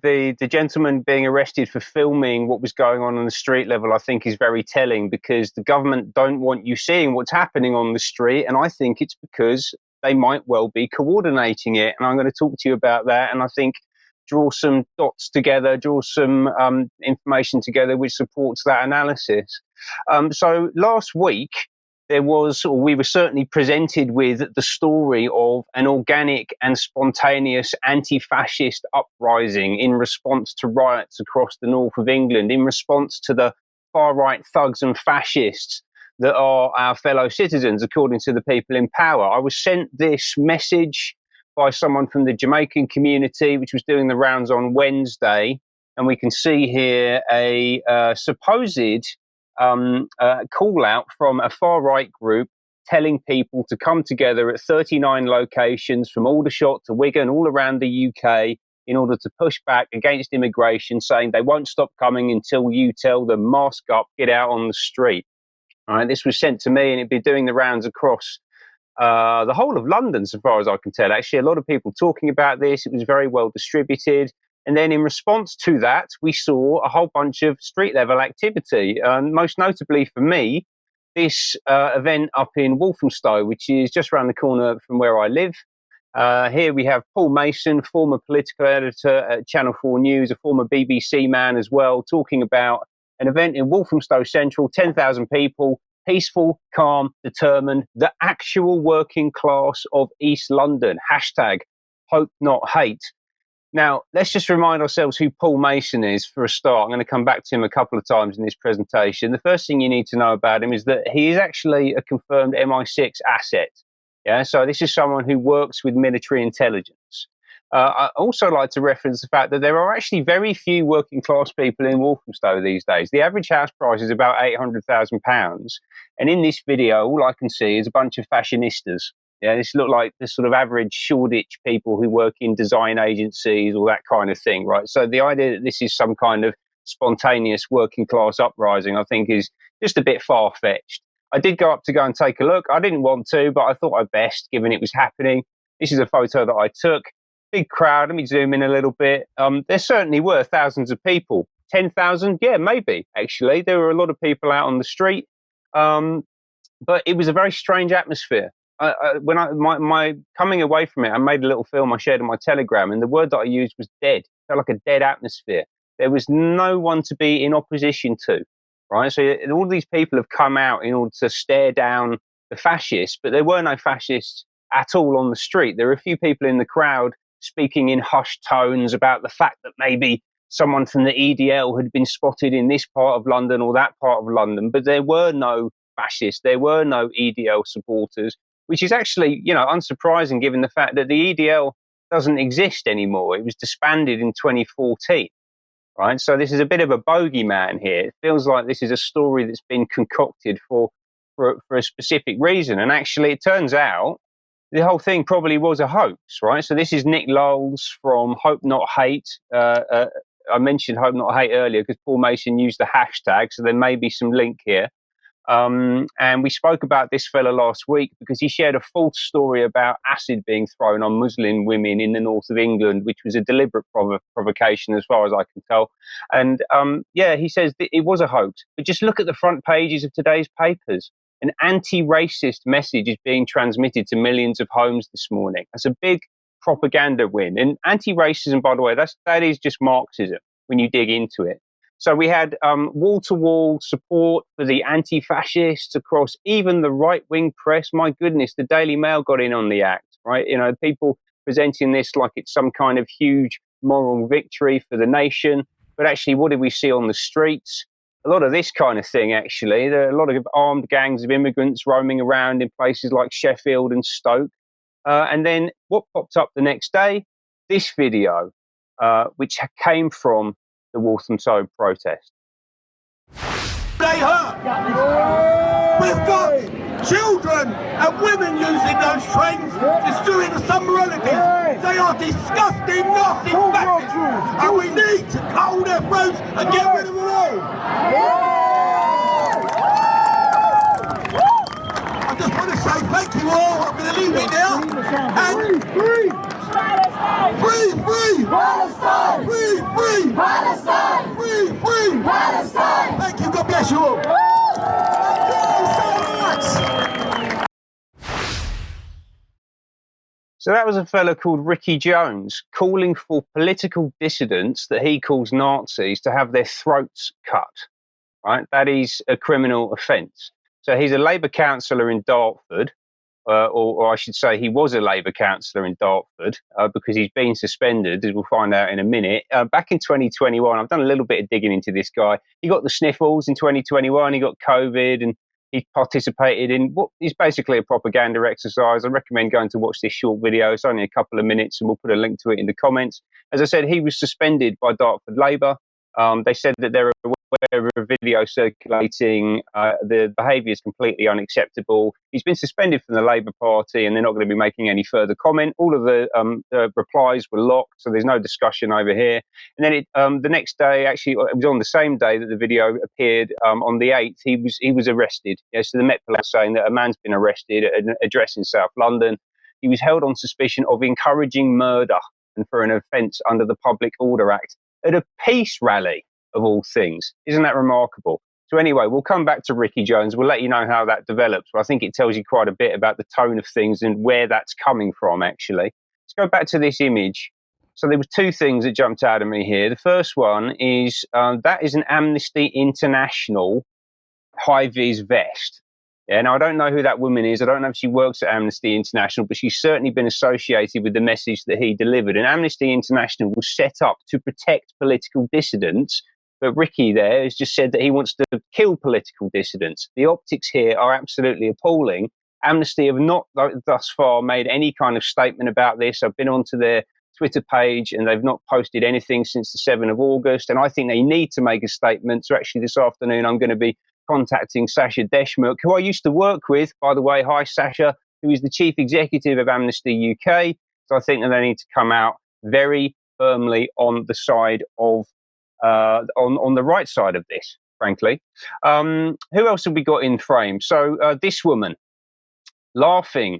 the gentleman being arrested for filming what was going on the street level, I think, is very telling, because the government don't want you seeing what's happening on the street, and I think it's because they might well be coordinating it. And I'm going to talk to you about that, and I think draw some dots together, draw some information together which supports that analysis. So last week, we were certainly presented with the story of an organic and spontaneous anti-fascist uprising in response to riots across the north of England, in response to the far-right thugs and fascists that are our fellow citizens, according to the people in power. I was sent this message by someone from the Jamaican community, which was doing the rounds on Wednesday, and we can see here a supposed call out from a far-right group telling people to come together at 39 locations from Aldershot to Wigan, all around the UK, in order to push back against immigration, saying they won't stop coming until you tell them, mask up, get out on the street. All right, this was sent to me, and it'd be doing the rounds across the whole of London, so far as I can tell. Actually, a lot of people talking about this. It was very well distributed. And then in response to that, we saw a whole bunch of street level activity. Most notably for me, this event up in Walthamstow, which is just around the corner from where I live. Here we have Paul Mason, former political editor at Channel 4 News, a former BBC man as well, talking about an event in Walthamstow Central, 10,000 people, peaceful, calm, determined, the actual working class of East London. Hashtag hope not hate. Now, let's just remind ourselves who Paul Mason is for a start. I'm going to come back to him a couple of times in this presentation. The first thing you need to know about him is that he is actually a confirmed MI6 asset. Yeah, so this is someone who works with military intelligence. I also like to reference the fact that there are actually very few working class people in Walthamstow these days. The average house price is about £800,000. And in this video, all I can see is a bunch of fashionistas. Yeah, this look like the sort of average Shoreditch people who work in design agencies or that kind of thing, right? So the idea that this is some kind of spontaneous working class uprising, I think, is just a bit far-fetched. I did go up to go and take a look. I didn't want to, but I thought I'd best, given it was happening. This is a photo that I took. Big crowd. Let me zoom in a little bit. There certainly were thousands of people. 10,000? Yeah, maybe, actually. There were a lot of people out on the street. But it was a very strange atmosphere. When my coming away from it, I made a little film I shared on my Telegram, and the word that I used was dead. It felt like a dead atmosphere. There was no one to be in opposition to, right? So all these people have come out in order to stare down the fascists, but there were no fascists at all on the street. There were a few people in the crowd speaking in hushed tones about the fact that maybe someone from the EDL had been spotted in this part of London or that part of London, but there were no fascists, there were no EDL supporters, which is actually, unsurprising given the fact that the EDL doesn't exist anymore. It was disbanded in 2014, right? So this is a bit of a bogeyman here. It feels like this is a story that's been concocted for a specific reason. And actually, it turns out the whole thing probably was a hoax, right? So this is Nick Lowles from Hope Not Hate. I mentioned Hope Not Hate earlier because Paul Mason used the hashtag, so there may be some link here. And we spoke about this fella last week because he shared a false story about acid being thrown on Muslim women in the north of England, which was a deliberate provocation as far as I can tell. And he says that it was a hoax. But just look at the front pages of today's papers. An anti-racist message is being transmitted to millions of homes this morning. That's a big propaganda win. And anti-racism, by the way, that is just Marxism when you dig into it. So we had wall-to-wall support for the anti-fascists across even the right-wing press. My goodness, the Daily Mail got in on the act, right? People presenting this like it's some kind of huge moral victory for the nation. But actually, what did we see on the streets? A lot of this kind of thing, actually. There are a lot of armed gangs of immigrants roaming around in places like Sheffield and Stoke. And then what popped up the next day? This video, which came from the Walthamstow protest. They hurt. We've got children and women using those trains to doing some relatives. They are disgusting, nasty fascists, and we need to cut their throats and get rid of them all. I just want to say thank you all. I'm going to leave it now. And free, free, free, free, free. Smash you up. So that was a fellow called Ricky Jones calling for political dissidents that he calls Nazis to have their throats cut. Right, that is a criminal offence. So he's a Labour councillor in Dartford, or I should say, he was a Labour councillor in Dartford because he's been suspended, as we'll find out in a minute. Back in 2021, I've done a little bit of digging into this guy. He got the sniffles in 2021. He got COVID, and he participated in what is basically a propaganda exercise. I recommend going to watch this short video. It's only a couple of minutes, and we'll put a link to it in the comments. As I said, he was suspended by Dartford Labour. They said that they're aware of a video circulating. The behaviour is completely unacceptable. He's been suspended from the Labour Party, and they're not going to be making any further comment. All of the replies were locked, so there's no discussion over here. And then the next day, actually, it was on the same day that the video appeared, on the 8th, he was arrested. Yeah, so the Met Police saying that a man's been arrested at an address in South London. He was held on suspicion of encouraging murder and for an offence under the Public Order Act at a peace rally, of all things. Isn't that remarkable? So anyway, we'll come back to Ricky Jones. We'll let you know how that develops. But I think it tells you quite a bit about the tone of things and where that's coming from, actually. Let's go back to this image. So there were two things that jumped out at me here. The first one is that is an Amnesty International high-vis vest. Yeah, now I don't know who that woman is. I don't know if she works at Amnesty International, but she's certainly been associated with the message that he delivered. And Amnesty International was set up to protect political dissidents. But Ricky there has just said that he wants to kill political dissidents. The optics here are absolutely appalling. Amnesty have not thus far made any kind of statement about this. I've been onto their Twitter page and they've not posted anything since the 7th of August. And I think they need to make a statement. So actually this afternoon, I'm going to be contacting Sasha Deshmukh, who I used to work with, by the way. Hi, Sasha, who is the chief executive of Amnesty UK. So I think that they need to come out very firmly on the side of, on the right side of this, frankly. Who else have we got in frame? So this woman laughing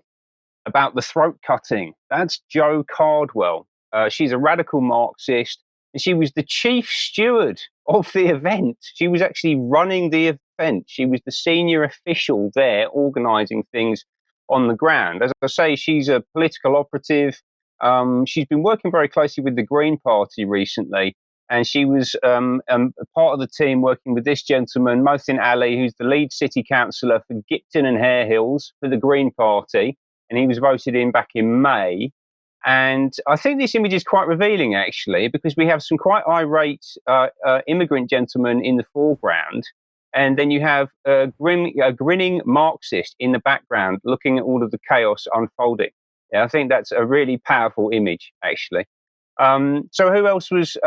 about the throat cutting. That's Jo Cardwell. She's a radical Marxist, and she was the chief steward of the event. She was actually running the event. She was the senior official there organising things on the ground. As I say, she's a political operative. She's been working very closely with the Green Party recently, and she was a part of the team working with this gentleman, Mohsin Ali, who's the lead city councillor for Gipton and Hare Hills for the Green Party, and he was voted in back in May. And I think this image is quite revealing, actually, because we have some quite irate immigrant gentlemen in the foreground, and then you have a grinning Marxist in the background looking at all of the chaos unfolding. Yeah, I think that's a really powerful image, actually. So who else was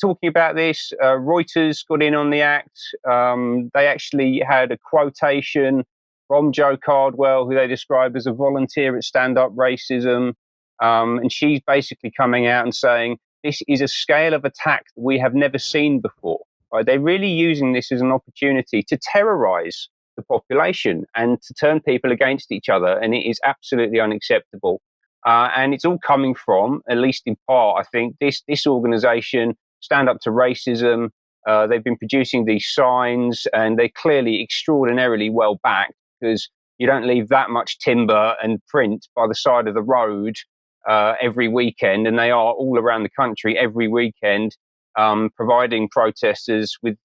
talking about this? Reuters got in on the act. They actually had a quotation from Jo Cardwell, who they describe as a volunteer at Stand Up Racism. And she's basically coming out and saying, this is a scale of attack that we have never seen before. Right? They're really using this as an opportunity to terrorize the population and to turn people against each other. And it is absolutely unacceptable. And it's all coming from, at least in part, I think, this organization, Stand Up to Racism. They've been producing these signs, and they're clearly extraordinarily well backed, because you don't leave that much timber and print by the side of the road every weekend, and they are all around the country every weekend, providing protesters with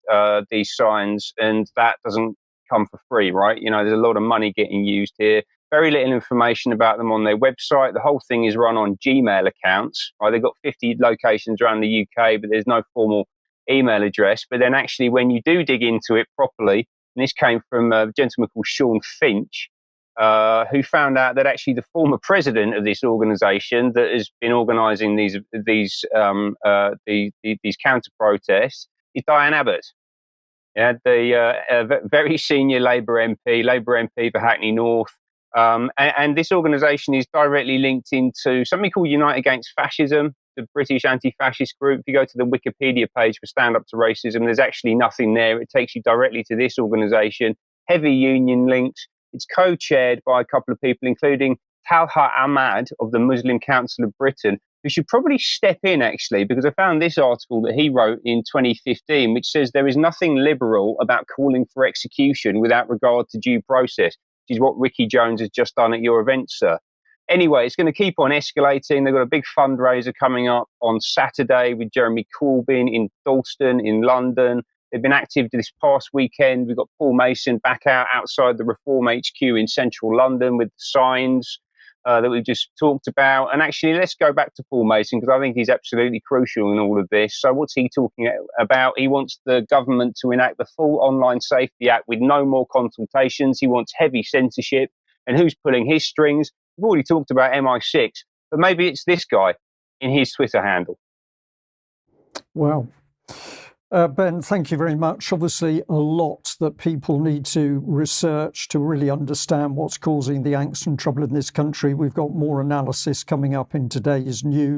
these signs, and that doesn't come for free, right? You know, there's a lot of money getting used here. Very little information about them on their website. The whole thing is run on Gmail accounts. Right? They've got 50 locations around the UK, but there's no formal email address. But then actually, when you do dig into it properly, and this came from a gentleman called Sean Finch, who found out that actually the former president of this organisation that has been organising these counter protests is Diane Abbott. Yeah, the very senior Labour MP for Hackney North. And this organisation is directly linked into something called Unite Against Fascism, the British anti-fascist group. If you go to the Wikipedia page for Stand Up to Racism, there's actually nothing there. It takes you directly to this organisation. Heavy union links. It's co-chaired by a couple of people, including Talha Ahmad of the Muslim Council of Britain, who should probably step in, actually, because I found this article that he wrote in 2015, which says there is nothing liberal about calling for execution without regard to due process, which is what Ricky Jones has just done at your event, sir. Anyway, it's going to keep on escalating. They've got a big fundraiser coming up on Saturday with Jeremy Corbyn in Dalston in London. They've been active this past weekend. We've got Paul Mason back outside the Reform HQ in central London with signs that we've just talked about. And actually, let's go back to Paul Mason, because I think he's absolutely crucial in all of this. So what's he talking about? He wants the government to enact the full Online Safety Act with no more consultations. He wants heavy censorship. And who's pulling his strings? We've already talked about MI6, but maybe it's this guy in his Twitter handle. Wow. Ben, thank you very much. Obviously, a lot that people need to research to really understand what's causing the angst and trouble in this country. We've got more analysis coming up in today's news.